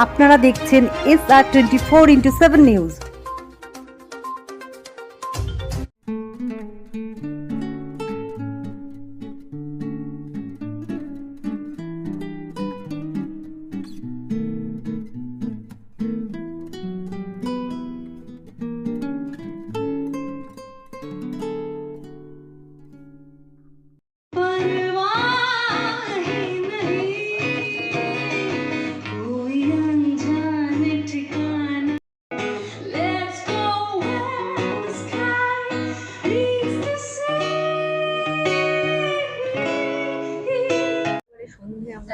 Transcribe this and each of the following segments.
আপনারা দেখছেন SR24x7 news.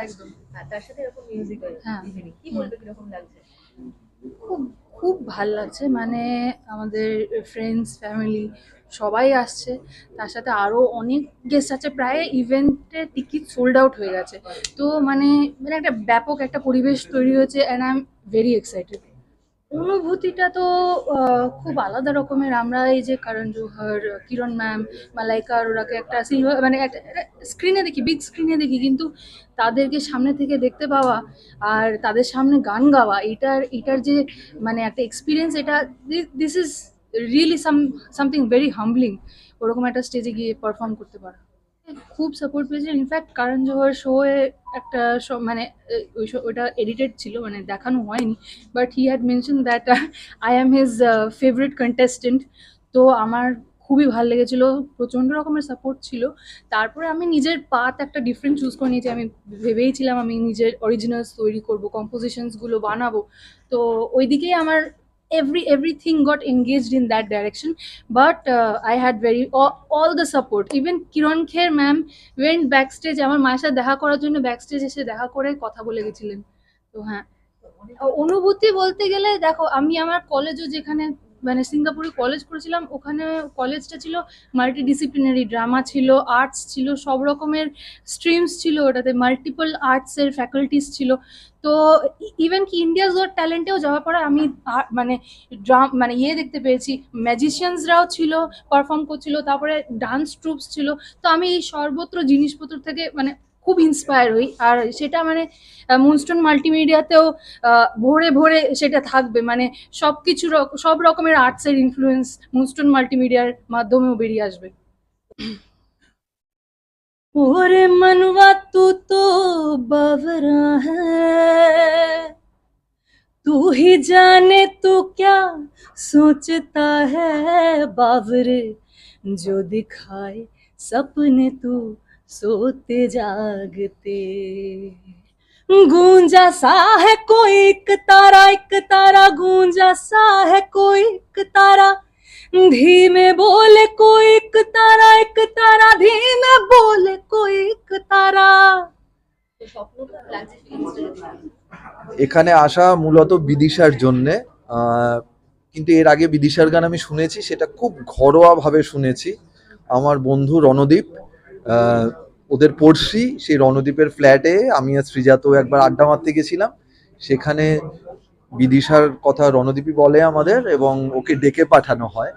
একদম। তার সাথে এরকম মিউজিক ইভিনিং কি বলবে, কিরকম লাগছে? খুব খুব ভাল লাগছে, মানে আমাদের ফ্রেন্ডস ফ্যামিলি সবাই আসছে, তার সাথে আরও অনেক গেস্ট আছে, প্রায় ইভেন্টের টিকিট সোল্ড আউট হয়ে গেছে। তো মানে মানে একটা ব্যাপক একটা পরিবেশ তৈরি হয়েছে and I am very excited. অনুভূতিটা তো খুব আলাদা রকমের। আমরা এই যে করণ জোহর, কিরণ ম্যাম, মালাইকা অরোরাকে একটা সিলভার মানে একটা স্ক্রিনে দেখি, বিগ স্ক্রিনে দেখি, কিন্তু তাদেরকে সামনে থেকে দেখতে পাওয়া আর তাদের সামনে গান গাওয়া, এটার যে মানে একটা এক্সপিরিয়েন্স, এটা this is really something very humbling, ওরকম একটা স্টেজে গিয়ে পারফর্ম করতে পারা। খুব সাপোর্ট পেয়েছে। ইনফ্যাক্ট করণ জোহর শোয়ে একটা মানে ওইটা এডিটেড ছিল, মানে দেখানো হয়নি, but he had mention that I am his favourite contestant. তো আমার খুবই ভালো লেগেছিলো, প্রচণ্ড রকমের সাপোর্ট ছিল। তারপরে আমি নিজের পাথ একটা ডিফারেন্ট চুজ করে নিয়েছি। আমি ভেবেইছিলাম আমি নিজের অরিজিনালস তৈরি করবো, কম্পোজিশনসগুলো বানাবো। তো ওইদিকেই আমার everything got engaged in that direction, but I had all the support. Even Kiran Kher ma'am went backstage, আমার মায়ের সাথে দেখা করার জন্য ব্যাকস্টেজ এসে দেখা করে কথা বলে গেছিলেন। তো হ্যাঁ, অনুভূতি বলতে গেলে দেখো, আমি আমার কলেজও যেখানে মানে সিঙ্গাপুরে কলেজ করেছিলাম, ওখানে কলেজটা ছিল মাল্টিডিসিপ্লিনারি, ড্রামা ছিল, আর্টস ছিল, সব রকমের স্ট্রিমস ছিল, ওটাতে মাল্টিপল আর্টসের ফ্যাকাল্টিস ছিল। তো ইভেন কি ইন্ডিয়াস গট ট্যালেন্টেও যাওয়ার পরে আমি মানে মানে দেখতে পেয়েছি, ম্যাজিশিয়ানসরাও ছিল, পারফর্ম করছিল, তারপরে ডান্স ট্রুপস ছিল। তো আমি এই সর্বত্র জিনিসপত্র থেকে মানে খুব ইন্সপায়ার হই, আর সেটা মানে মুনস্টোন মাল্টিমিডিয়াতেও ভরে ভরে সেটা থাকবে, মানে সব রকমের আর্টসের ইনফ্লুয়েন্স মুনস্টোন মাল্টিমিডিয়ার মাধ্যমেও বেরিয়ে আসবে। ওরে মনवा तू तो बावरा है, तू ही जाने तू क्या सोचता है, बावरे जो दिखाए सपने तू सोते जागते, गूंजा सा है कोई एक तारा गूंजा सा है कोई एक तारा, धीमे बोले कोई एक तारा धीमे बोले कोई एक तारा। তো স্বপ্নটা লাগছে ফিলিংসটা? এখানে আসা মূলত বিদিশার জন্যে, কিন্তু এর আগে বিদিশার গান আমি শুনেছি, সেটা খুব ঘরোয়াভাবে শুনেছি। আমার বন্ধু রণদীপ, ওদের পড়শি, সেই রণদীপের ফ্ল্যাটে আমি আর সৃজাতও একবার আড্ডা মারতে গেছিলাম। সেখানে বিদিশার কথা রণদীপই বলে আমাদের, এবং ওকে ডেকে পাঠানো হয়।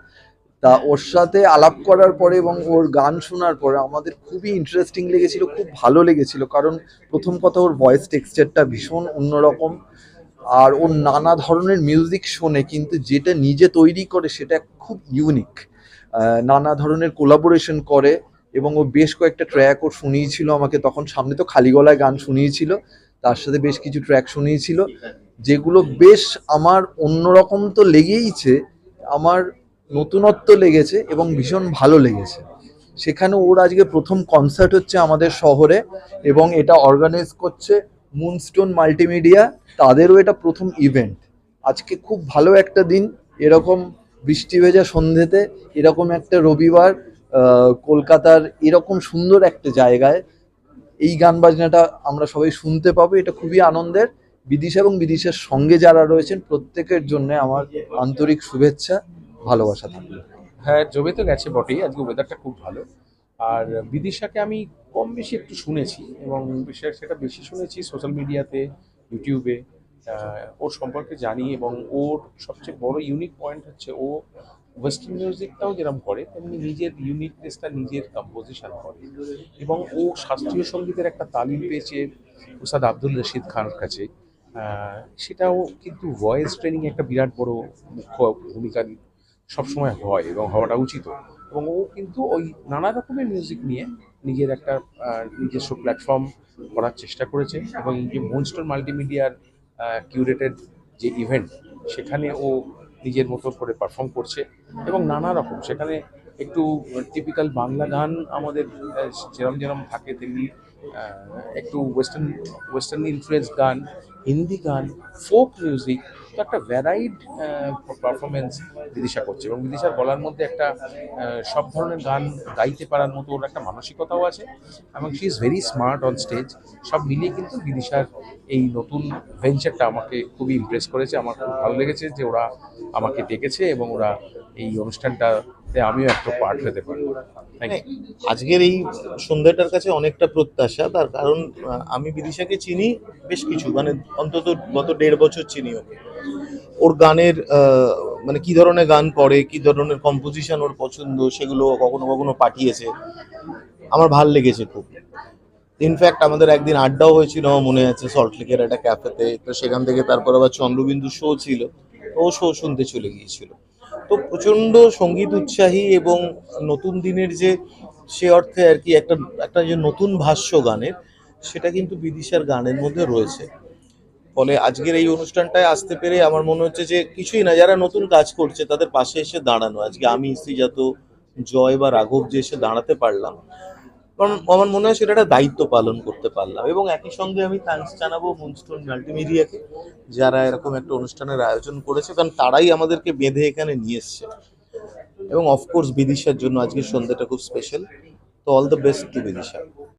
তা ওর সাথে আলাপ করার পরে এবং ওর গান শোনার পরে আমাদের খুবই ইন্টারেস্টিং লেগেছিল, খুব ভালো লেগেছিল। কারণ প্রথম কথা, ওর ভয়েস টেক্সচারটা ভীষণ অন্যরকম, আর ওর নানা ধরনের মিউজিক শোনে, কিন্তু যেটা নিজে তৈরি করে সেটা খুব ইউনিক। নানা ধরনের কোলাবোরেশন করে, এবং ও বেশ কয়েকটা ট্র্যাক ও শুনিয়েছিল আমাকে তখন। সামনে তো খালি গলায় গান শুনিয়েছিল, তার সাথে বেশ কিছু ট্র্যাক শুনিয়েছিল, যেগুলো বেশ আমার অন্যরকম তো লেগেইছে, আমার নতুনত্ব লেগেছে এবং ভীষণ ভালো লেগেছে। সেখানে ওর আজকে প্রথম কনসার্ট হচ্ছে আমাদের শহরে, এবং এটা অর্গানাইজ করছে মুনস্টোন মাল্টিমিডিয়া, তাদেরও এটা প্রথম ইভেন্ট। আজকে খুব ভালো একটা দিন, এরকম বৃষ্টি ভেজা সন্ধ্যেতে, এরকম একটা রবিবার কলকাতার এরকম সুন্দর একটা জায়গায় এই গান বাজনাটা আমরা সবাই শুনতে পাবো, এটা খুবই আনন্দের। বিদিশা এবং বিদিশার সঙ্গে যারা রয়েছেন প্রত্যেকের জন্য আমার আন্তরিক শুভেচ্ছা, ভালোবাসা থাকবে। হ্যাঁ, জমে তো গেছে বটেই, আজকে ওয়েদারটা খুব ভালো। আর বিদিশাকে আমি কম বেশি একটু শুনেছি, এবং সেটা বেশি শুনেছি সোশ্যাল মিডিয়াতে, ইউটিউবে। ওর সম্পর্কে জানি, এবং ওর সবচেয়ে বড় ইউনিক পয়েন্ট হচ্ছে ও ওয়েস্টার্ন মিউজিকটাও যেরকম করে তেমনি নিজের ইউনিকনেসটা নিজের কম্পোজিশন করে, এবং ও শাস্ত্রীয় সঙ্গীতের একটা তালিম পেয়েছে উস্তাদ আব্দুল রশিদ খানের কাছে। সেটাও কিন্তু ভয়েস ট্রেনিং একটা বিরাট বড় মুখ্য ভূমিকা সবসময় হয় এবং হওয়াটা উচিত। এবং ও কিন্তু ওই নানা রকমের মিউজিক নিয়ে নিজের একটা নিজস্ব প্ল্যাটফর্ম করার চেষ্টা করেছে, এবং এই যে মুনস্টোন মাল্টিমিডিয়ার কিউরেটেড যে ইভেন্ট, সেখানে ও নিজের মতো করে পারফর্ম করছে এবং নানা রকম সেখানে একটু টিপিক্যাল বাংলা গান আমাদের যেরম যেরম থাকে তেমনি একটু ওয়েস্টার্ন ইনফ্লুয়েন্স গান, হিন্দি গান, ফোক মিউজিক, তো একটা ভ্যারাইড পারফরমেন্স বিদিশা করছে। এবং বিদিশার গলার মধ্যে একটা সব ধরনের গান গাইতে পারার মতো ওর একটা মানসিকতাও আছে, এবং she is very smart on stage. সব মিলিয়ে কিন্তু বিদিশার এই নতুন ভেঞ্চারটা আমাকে খুবই ইমপ্রেস করেছে। আমার খুব ভালো লেগেছে যে ওরা আমাকে ডেকেছে এবং ওরা এই অনুষ্ঠানটাতে আমিও একটা পার্ট হতে পারবো। Thank you. আজকের এই সন্ধ্যাটার কাছে অনেকটা প্রত্যাশা, তার কারণ আমি বিদিশাকে চিনি বেশ কিছু, মানে অন্তত গত 1.5 বছর চিনি ওকে। ওর গানের মানে কি ধরনের গান করে, কি ধরনের কম্পোজিশন ওর পছন্দ, সেগুলো কখনো কখনো পাঠিয়েছে, আমার ভাল লেগেছে খুব। ইনফ্যাক্ট আমাদের একদিন আড্ডাও হয়েছিল, আমার মনে আছে, সল্টলেকের একটা ক্যাফেতে। তো সেখান থেকে তারপর আবার চন্দ্রবিন্দু শো ছিল, ও শো শুনতে চলে গিয়েছিল। তো প্রচণ্ড সঙ্গীত উৎসাহী এবং নতুন দিনের যে সে অর্থে আর কি একটা একটা যে নতুন ভাষ্য গানের, সেটা কিন্তু বিদিশার গানের মধ্যে রয়েছে। ফলে আজকের এই অনুষ্ঠানটায় আসতে পেরে আমার মনে হচ্ছে যে কিছুই না, যারা নতুন কাজ করছে তাদের পাশে এসে দাঁড়ানো। আজকে আমি শ্রীজাত, জয় বা রাঘব যে এসে দাঁড়াতে পারলাম, কারণ আমার মনে হয় সেটা একটা দায়িত্ব পালন করতে পারলাম। এবং একই সঙ্গে আমি থ্যাঙ্কস জানাবো মুনস্টোন মাল্টিমিডিয়াকে, যারা এরকম একটা অনুষ্ঠানের আয়োজন করেছে, কারণ তারাই আমাদেরকে বেঁধে এখানে নিয়ে এসছে। এবং অফকোর্স বিদিশার জন্য আজকের সন্ধ্যাটা খুব স্পেশাল। তো all the best to Bidisha.